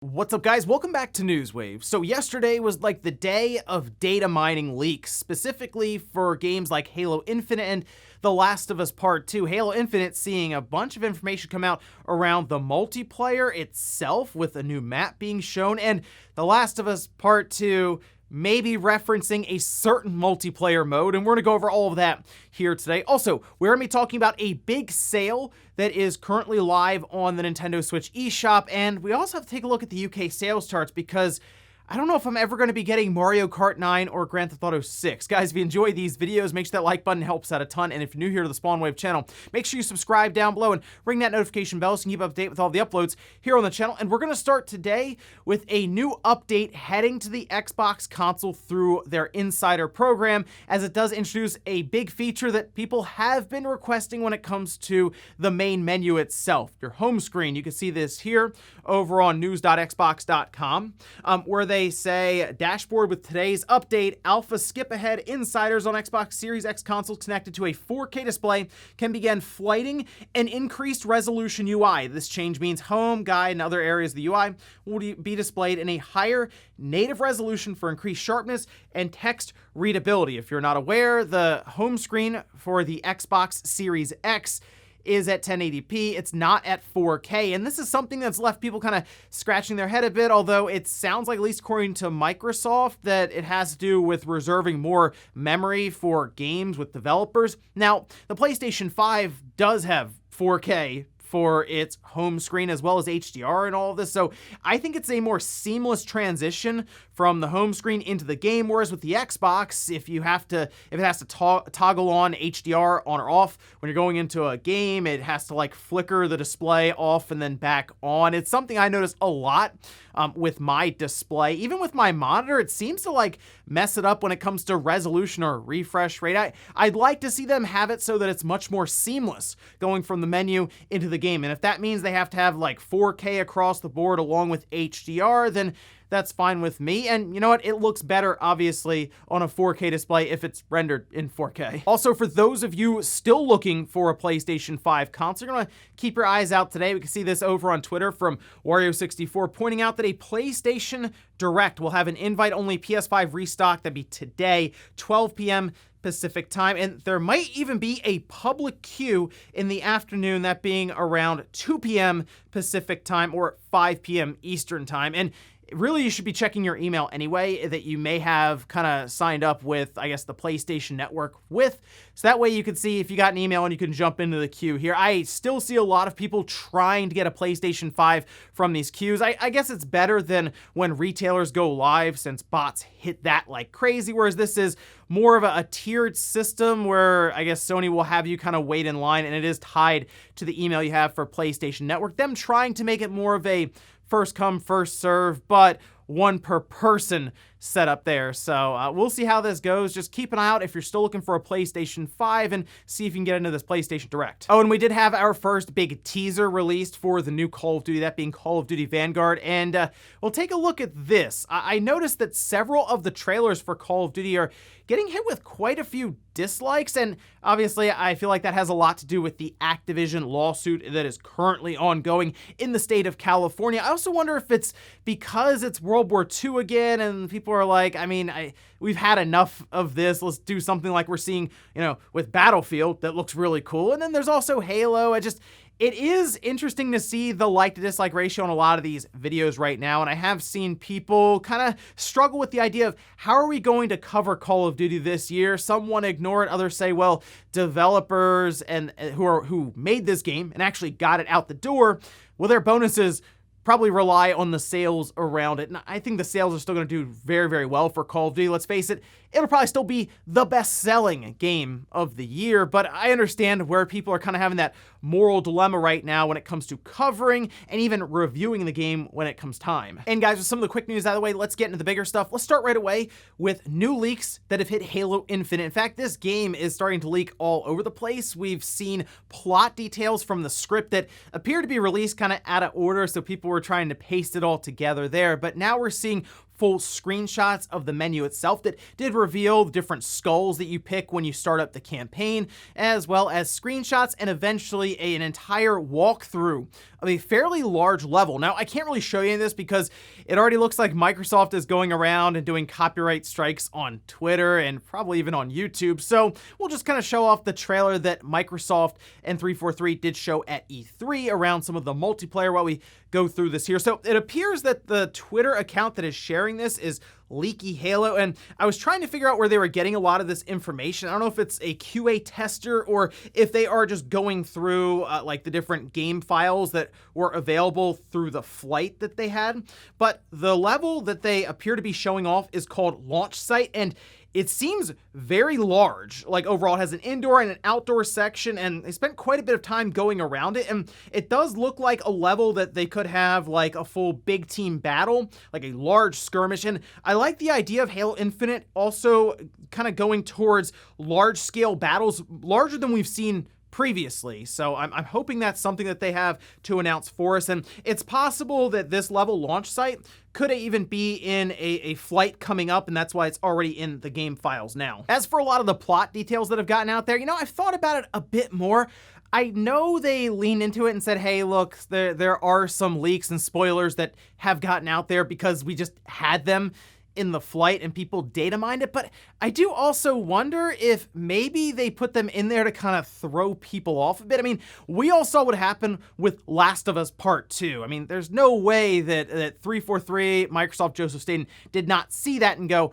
What's up, guys? Welcome back to Newswave. So yesterday was like the day of data mining leaks, specifically for games like Halo Infinite and The Last of Us Part 2. Halo Infinite seeing a bunch of information come out around the multiplayer itself with a new map being shown, and The Last of Us Part 2 maybe referencing a certain multiplayer mode, and we're gonna go over all of that here today. Also, we're gonna be talking about a big sale that is currently live on the Nintendo Switch eShop, and we also have to take a look at the UK sales charts because I don't know if I'm ever going to be getting Mario Kart 9 or Grand Theft Auto 6. Guys, if you enjoy these videos, make sure that like button helps out a ton, and if you're new here to the Spawnwave channel, make sure you subscribe down below and ring that notification bell so you can keep up to date with all the uploads here on the channel. And we're going to start today with a new update heading to the Xbox console through their insider program, as it does introduce a big feature that people have been requesting when it comes to the main menu itself, your home screen. You can see this here over on news.xbox.com, where they say, dashboard with today's update, alpha skip ahead insiders on Xbox Series X consoles connected to a 4K display can begin flighting an increased resolution UI. This change means home, guide, and other areas of the UI will be displayed in a higher native resolution for increased sharpness and text readability. If you're not aware, the home screen for the Xbox Series X is at 1080p. It's not at 4K, and this is something that's left people kind of scratching their head a bit, although it sounds like, at least according to Microsoft, that it has to do with reserving more memory for games with developers. Now, the PlayStation 5 does have 4K for its home screen as well as HDR and all of this, so I think it's a more seamless transition from the home screen into the game, whereas with the Xbox, if it has to toggle on HDR on or off when you're going into a game, it has to like flicker the display off and then back on. It's something I notice a lot with my display. Even with my monitor, it seems to like mess it up when it comes to resolution or refresh rate. I'd like to see them have it so that it's much more seamless going from the menu into the game, and if that means they have to have like 4K across the board along with HDR, then that's fine with me. And you know what? It looks better, obviously, on a 4K display if it's rendered in 4K. Also, for those of you still looking for a PlayStation 5 console, you're going to keep your eyes out today. We can see this over on Twitter from Wario64 pointing out that a PlayStation Direct will have an invite-only PS5 restock. That'd be today, 12 p.m. Pacific time, and there might even be a public queue in the afternoon, that being around 2 p.m. Pacific time or 5 p.m. Eastern time. And really, you should be checking your email anyway that you may have kind of signed up with, I guess, the PlayStation Network with. So that way you can see if you got an email and you can jump into the queue here. I still see a lot of people trying to get a PlayStation 5 from these queues. I guess it's better than when retailers go live, since bots hit that like crazy, whereas this is more of a tiered system where I guess Sony will have you kind of wait in line, and it is tied to the email you have for PlayStation Network. Them trying to make it more of a first come, first serve, but one per person setup there. So we'll see how this goes. Just keep an eye out if you're still looking for a PlayStation 5 and see if you can get into this PlayStation Direct. Oh, and we did have our first big teaser released for the new Call of Duty, that being Call of Duty Vanguard. And we'll take a look at this. I noticed that several of the trailers for Call of Duty are getting hit with quite a few dislikes, and obviously I feel like that has a lot to do with the Activision lawsuit that is currently ongoing in the state of California. I also wonder if it's because it's World War II again and people are like, we've had enough of this. Let's do something like we're seeing, with Battlefield that looks really cool. And then there's also Halo. It is interesting to see the like to dislike ratio on a lot of these videos right now, and I have seen people kind of struggle with the idea of how are we going to cover Call of Duty this year. Some want to ignore it, others say, well, developers and who made this game and actually got it out the door, well, their bonuses probably rely on the sales around it. And I think the sales are still going to do very, very well for Call of Duty. Let's face it, it'll probably still be the best-selling game of the year, but I understand where people are kind of having that moral dilemma right now when it comes to covering and even reviewing the game when it comes time. And guys, with some of the quick news out of the way, let's get into the bigger stuff. Let's start right away with new leaks that have hit Halo Infinite. In fact, this game is starting to leak all over the place. We've seen plot details from the script that appear to be released kind of out of order, so people were trying to paste it all together there, but now we're seeing full screenshots of the menu itself that did reveal the different skulls that you pick when you start up the campaign, as well as screenshots and eventually an entire walkthrough of a fairly large level. Now, I can't really show you this because it already looks like Microsoft is going around and doing copyright strikes on Twitter and probably even on YouTube, so we'll just kind of show off the trailer that Microsoft and 343 did show at E3 around some of the multiplayer while we go through this here. So it appears that the Twitter account that is sharing this is Leaky Halo, and I was trying to figure out where they were getting a lot of this information. I don't know if it's a QA tester or if they are just going through like the different game files that were available through the flight that they had, but the level that they appear to be showing off is called Launch Site, and it seems very large. Like overall, it has an indoor and an outdoor section, and they spent quite a bit of time going around it, and it does look like a level that they could have like a full big team battle, like a large skirmish. And I like the idea of Halo Infinite also kind of going towards large scale battles, larger than we've seen previously. So I'm hoping that's something that they have to announce for us. And it's possible that this level Launch Site could even be in a flight coming up, and that's why it's already in the game files now. As for a lot of the plot details that have gotten out there, you know, I've thought about it a bit more. I know they leaned into it and said, hey, look, there are some leaks and spoilers that have gotten out there because we just had them in the flight and people data mined it, but I do also wonder if maybe they put them in there to kind of throw people off a bit. I mean, we all saw what happened with Last of Us Part 2. I mean, there's no way that 343, Microsoft, Joseph Staten did not see that and go,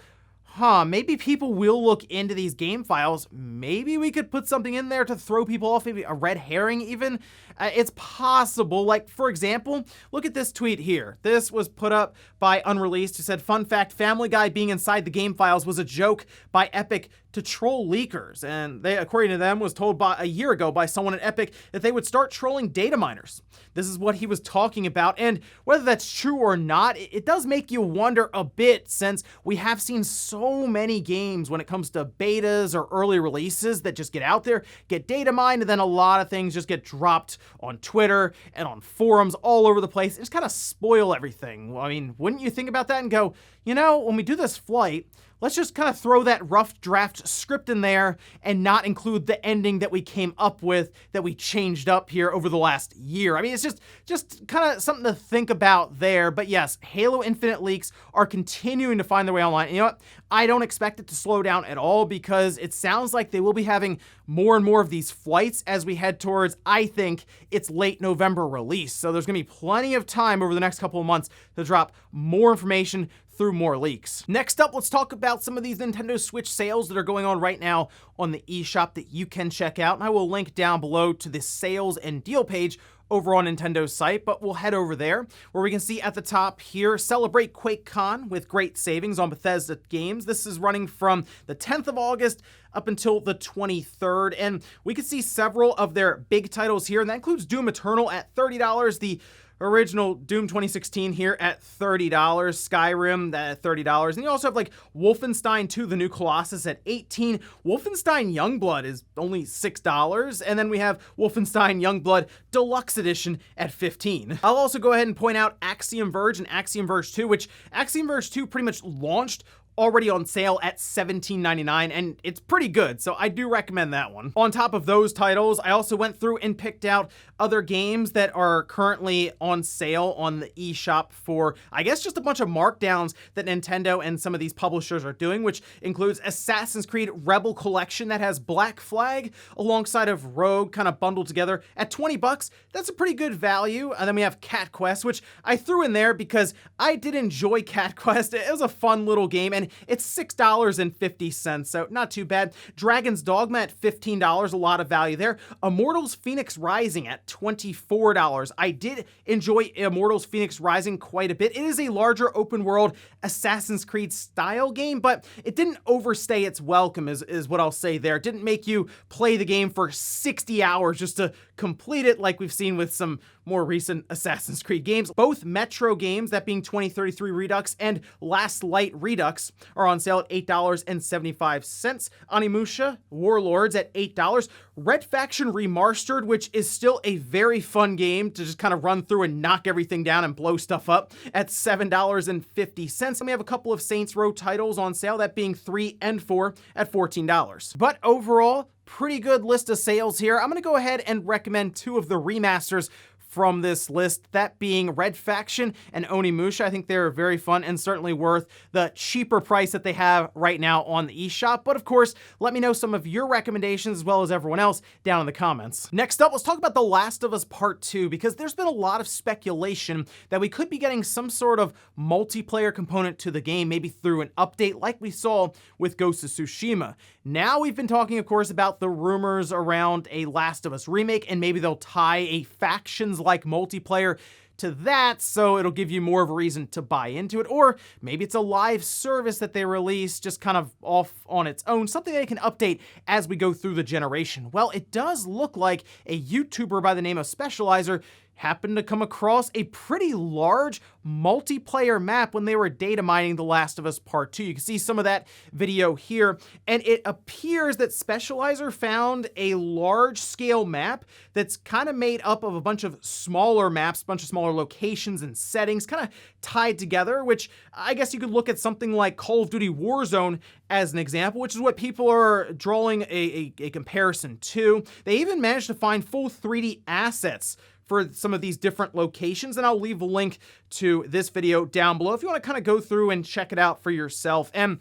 maybe people will look into these game files. Maybe we could put something in there to throw people off, maybe a red herring even. It's possible. Like, for example, look at this tweet here. This was put up by Unreleased, who said, fun fact, Family Guy being inside the game files was a joke by Epic to troll leakers. And they, according to them, was told a year ago by someone at Epic that they would start trolling data miners. This is what he was talking about. And whether that's true or not, it does make you wonder a bit, since we have seen so many games when it comes to betas or early releases that just get out there, get data mined, and then a lot of things just get dropped on Twitter and on forums all over the place and just kind of spoil everything. I mean, wouldn't you think about that and go, you know, when we do this flight, let's just kind of throw that rough draft script in there and not include the ending that we came up with, that we changed up here over the last year. I mean, it's just kind of something to think about there. But yes, Halo Infinite leaks are continuing to find their way online. And you know what? I don't expect it to slow down at all, because it sounds like they will be having more and more of these flights as we head towards, I think, its late November release. So there's going to be plenty of time over the next couple of months to drop more information through more leaks. Next up, let's talk about some of these Nintendo Switch sales that are going on right now on the eShop that you can check out. And I will link down below to the sales and deal page over on Nintendo's site, but we'll head over there where we can see at the top here, celebrate QuakeCon with great savings on Bethesda games. This is running from the 10th of August up until the 23rd, and we can see several of their big titles here, and that includes Doom Eternal at $30, the original Doom 2016 here at $30, Skyrim at $30, and you also have like Wolfenstein 2, the New Colossus at $18, Wolfenstein Youngblood is only $6, and then we have Wolfenstein Youngblood Deluxe Edition at $15. I'll also go ahead and point out Axiom Verge and Axiom Verge 2, which Axiom Verge 2 pretty much launched already on sale at $17.99, and it's pretty good, so I do recommend that one. On top of those titles, I also went through and picked out other games that are currently on sale on the eShop for, I guess, just a bunch of markdowns that Nintendo and some of these publishers are doing, which includes Assassin's Creed Rebel Collection that has Black Flag alongside of Rogue kind of bundled together at $20. That's a pretty good value. And then we have Cat Quest, which I threw in there because I did enjoy Cat Quest. It was a fun little game, and it's $6.50, so not too bad. Dragon's Dogma at $15, a lot of value there. Immortals Phoenix Rising at $24. I did enjoy Immortals Phoenix Rising quite a bit. It is a larger open world Assassin's Creed style game, but it didn't overstay its welcome is what I'll say there. It didn't make you play the game for 60 hours just to complete it like we've seen with some more recent Assassin's Creed games. Both Metro games, that being 2033 Redux and Last Light Redux, are on sale at $8.75. Onimusha Warlords at $8. Red Faction Remastered, which is still a very fun game to just kind of run through and knock everything down and blow stuff up, at $7.50. And we have a couple of Saints Row titles on sale, that being 3 and 4 at $14. But overall, pretty good list of sales here. I'm going to go ahead and recommend two of the remasters from this list, that being Red Faction and Onimusha. I think they're very fun and certainly worth the cheaper price that they have right now on the eShop. But of course, let me know some of your recommendations as well as everyone else down in the comments. Next up, let's talk about The Last of Us Part 2, because there's been a lot of speculation that we could be getting some sort of multiplayer component to the game, maybe through an update like we saw with Ghost of Tsushima. Now we've been talking, of course, about the rumors around a Last of Us remake, and maybe they'll tie a factions-like multiplayer to that, so it'll give you more of a reason to buy into it. Or maybe it's a live service that they release just kind of off on its own, something they can update as we go through the generation. Well, it does look like a YouTuber by the name of Specializer happened to come across a pretty large multiplayer map when they were data mining The Last of Us Part 2. You can see some of that video here, and it appears that Specializer found a large-scale map that's kind of made up of a bunch of smaller maps, a bunch of smaller locations and settings, kind of tied together, which I guess you could look at something like Call of Duty Warzone as an example, which is what people are drawing a comparison to. They even managed to find full 3D assets for some of these different locations, and I'll leave a link to this video down below if you want to kind of go through and check it out for yourself. And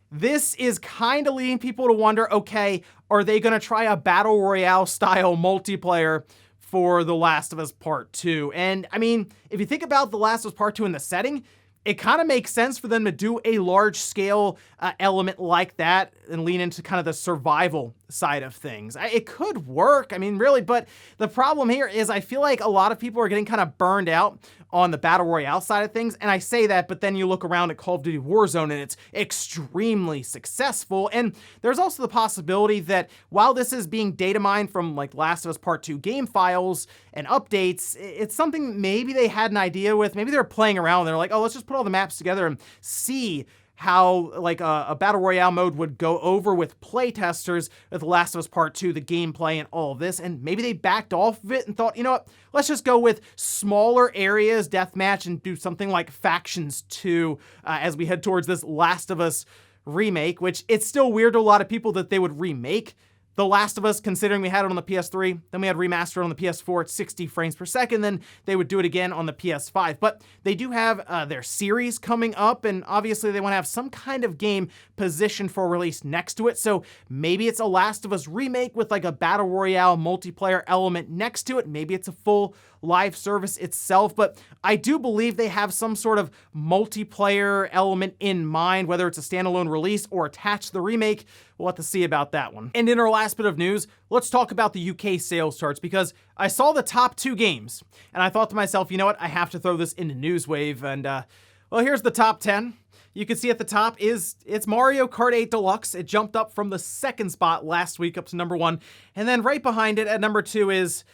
this is kind of leading people to wonder, okay, are they going to try a Battle Royale style multiplayer for The Last of Us Part 2? And I mean, if you think about The Last of Us Part 2 in the setting, it kind of makes sense for them to do a large scale element like that and lean into kind of the survival side of things. It could work, I mean, really, but the problem here is I feel like a lot of people are getting kind of burned out on the Battle Royale side of things, and I say that, but then you look around at Call of Duty Warzone and it's extremely successful, and there's also the possibility that while this is being data mined from like Last of Us Part 2 game files and updates, it's something maybe they had an idea with, maybe they're playing around and they're like, oh, let's just put all the maps together and see how like a Battle Royale mode would go over with playtesters with The Last of Us Part 2, the gameplay and all of this, and maybe they backed off of it and thought, you know what, let's just go with smaller areas, deathmatch, and do something like Factions 2 as we head towards this Last of Us remake, which it's still weird to a lot of people that they would remake The Last of Us, considering we had it on the PS3, then we had remastered on the PS4 at 60 frames per second, then they would do it again on the PS5. But they do have their series coming up, and obviously they want to have some kind of game positioned for release next to it, so maybe it's a Last of Us remake with like a Battle Royale multiplayer element next to it. Maybe it's a full live service itself, but I do believe they have some sort of multiplayer element in mind, whether it's a standalone release or attached to the remake. We'll have to see about that one. And in our last bit of news, let's talk about the UK sales charts, because I saw the top 2 games and I thought to myself, you know what, I have to throw this into Newswave, and well, here's the top 10. You can see at the top it's Mario Kart 8 Deluxe. It jumped up from the 2nd spot last week up to number 1, and then right behind it at number 2 is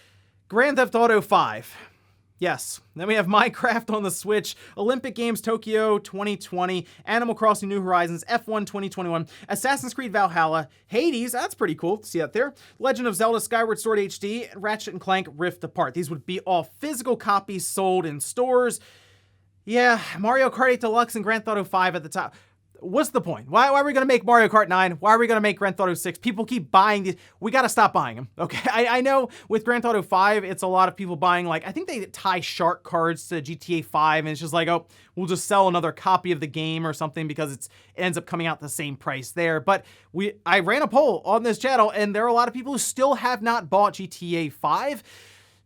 Grand Theft Auto 5. Yes. Then we have Minecraft on the Switch, Olympic Games Tokyo 2020, Animal Crossing New Horizons, F1 2021, Assassin's Creed Valhalla, Hades, that's pretty cool to see that there, Legend of Zelda Skyward Sword HD, Ratchet & Clank Rift Apart. These would be all physical copies sold in stores. Yeah, Mario Kart 8 Deluxe and Grand Theft Auto 5 at the top. What's the point? Why are we going to make Mario Kart 9? Why are we going to make Grand Theft Auto 6? People keep buying these. We got to stop buying them, okay? I know with Grand Theft Auto 5, it's a lot of people buying, like, I think they tie shark cards to GTA 5, and it's just like, oh, we'll just sell another copy of the game or something because it ends up coming out the same price there. But I ran a poll on this channel, and there are a lot of people who still have not bought GTA 5.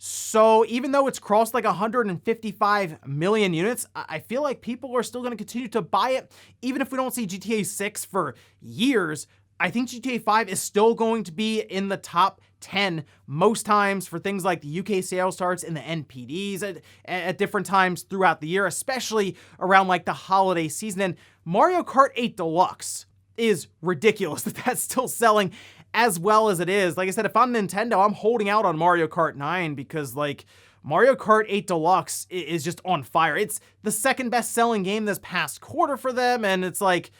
So even though it's crossed like 155 million units, I feel like people are still going to continue to buy it. Even if we don't see GTA 6 for years, I think GTA 5 is still going to be in the top 10 most times for things like the UK sales charts and the NPDs at different times throughout the year, especially around like the holiday season. And Mario Kart 8 Deluxe is ridiculous that that's still selling as well as it is. Like I said, if I'm Nintendo, I'm holding out on Mario Kart 9 because like Mario Kart 8 Deluxe is just on fire. It's the 2nd best selling game this past quarter for them, and it's like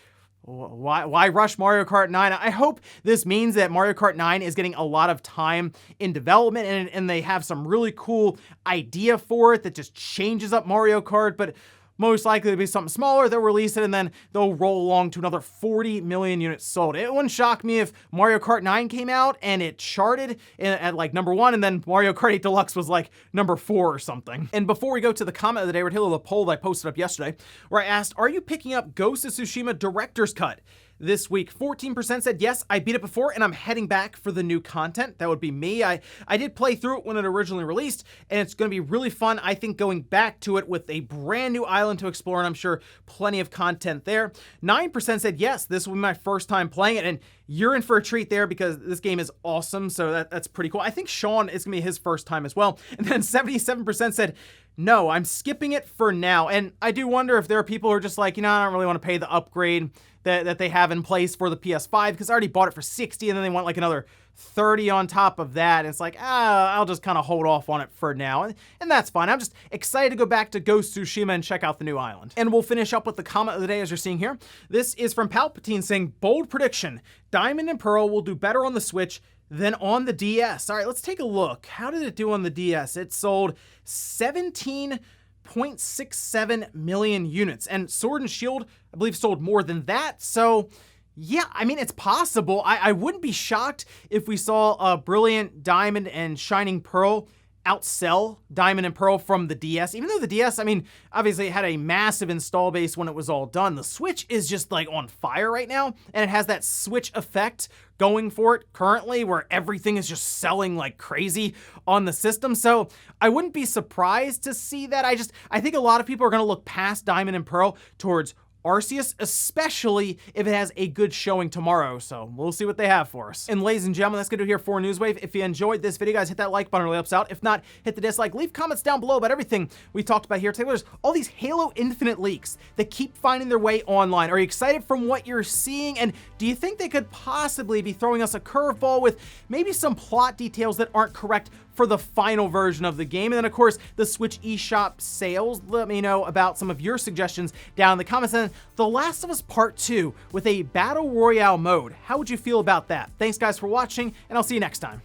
Why rush Mario Kart 9? I hope this means that Mario Kart 9 is getting a lot of time in development and they have some really cool idea for it that just changes up Mario Kart, but most likely it'll be something smaller. They'll release it and then they'll roll along to another 40 million units sold. It wouldn't shock me if Mario Kart 9 came out and it charted at like #1 and then Mario Kart 8 Deluxe was like #4 or something. And before we go to the comment of the day, we're taking a poll that I posted up yesterday where I asked, are you picking up Ghost of Tsushima Director's Cut this week? 14% said yes, I beat it before and I'm heading back for the new content. That would be me. I did play through it when it originally released and it's going to be really fun, I think, going back to it with a brand new island to explore, and I'm sure plenty of content there. 9% said yes, this will be my first time playing it, and you're in for a treat there because this game is awesome, so that's pretty cool. I think Sean is going to be his first time as well. And then 77% said no, I'm skipping it for now. And I do wonder if there are people who are just like, I don't really want to pay the upgrade that they have in place for the PS5 because I already bought it for 60 and then they want like another 30 on top of that. And it's like, I'll just kind of hold off on it for now. And that's fine. I'm just excited to go back to Ghost of Tsushima and check out the new island. And we'll finish up with the comment of the day as you're seeing here. This is from Palpatine saying, bold prediction, Diamond and Pearl will do better on the Switch than on the DS. All right, let's take a look. How did it do on the DS? It sold 17.67 million units, and Sword and Shield, I believe, sold more than that. So yeah, I mean, it's possible. I wouldn't be shocked if we saw a Brilliant Diamond and Shining Pearl outsell Diamond and Pearl from the DS, even though the DS, I mean, obviously it had a massive install base when it was all done. The Switch is just like on fire right now, and it has that Switch effect going for it currently where everything is just selling like crazy on the system. So I wouldn't be surprised to see that. I think a lot of people are going to look past Diamond and Pearl towards Arceus, especially if it has a good showing tomorrow. So we'll see what they have for us. And ladies and gentlemen, that's going to do here for Newswave. If you enjoyed this video, guys, hit that like button, really helps out. If not, hit the dislike. Leave comments down below about everything we talked about here today. There's all these Halo Infinite leaks that keep finding their way online. Are you excited from what you're seeing? And do you think they could possibly be throwing us a curveball with maybe some plot details that aren't correct for the final version of the game? And then, of course, the Switch eShop sales. Let me know about some of your suggestions down in the comments. And The Last of Us Part 2 with a Battle Royale mode. How would you feel about that? Thanks, guys, for watching, and I'll see you next time.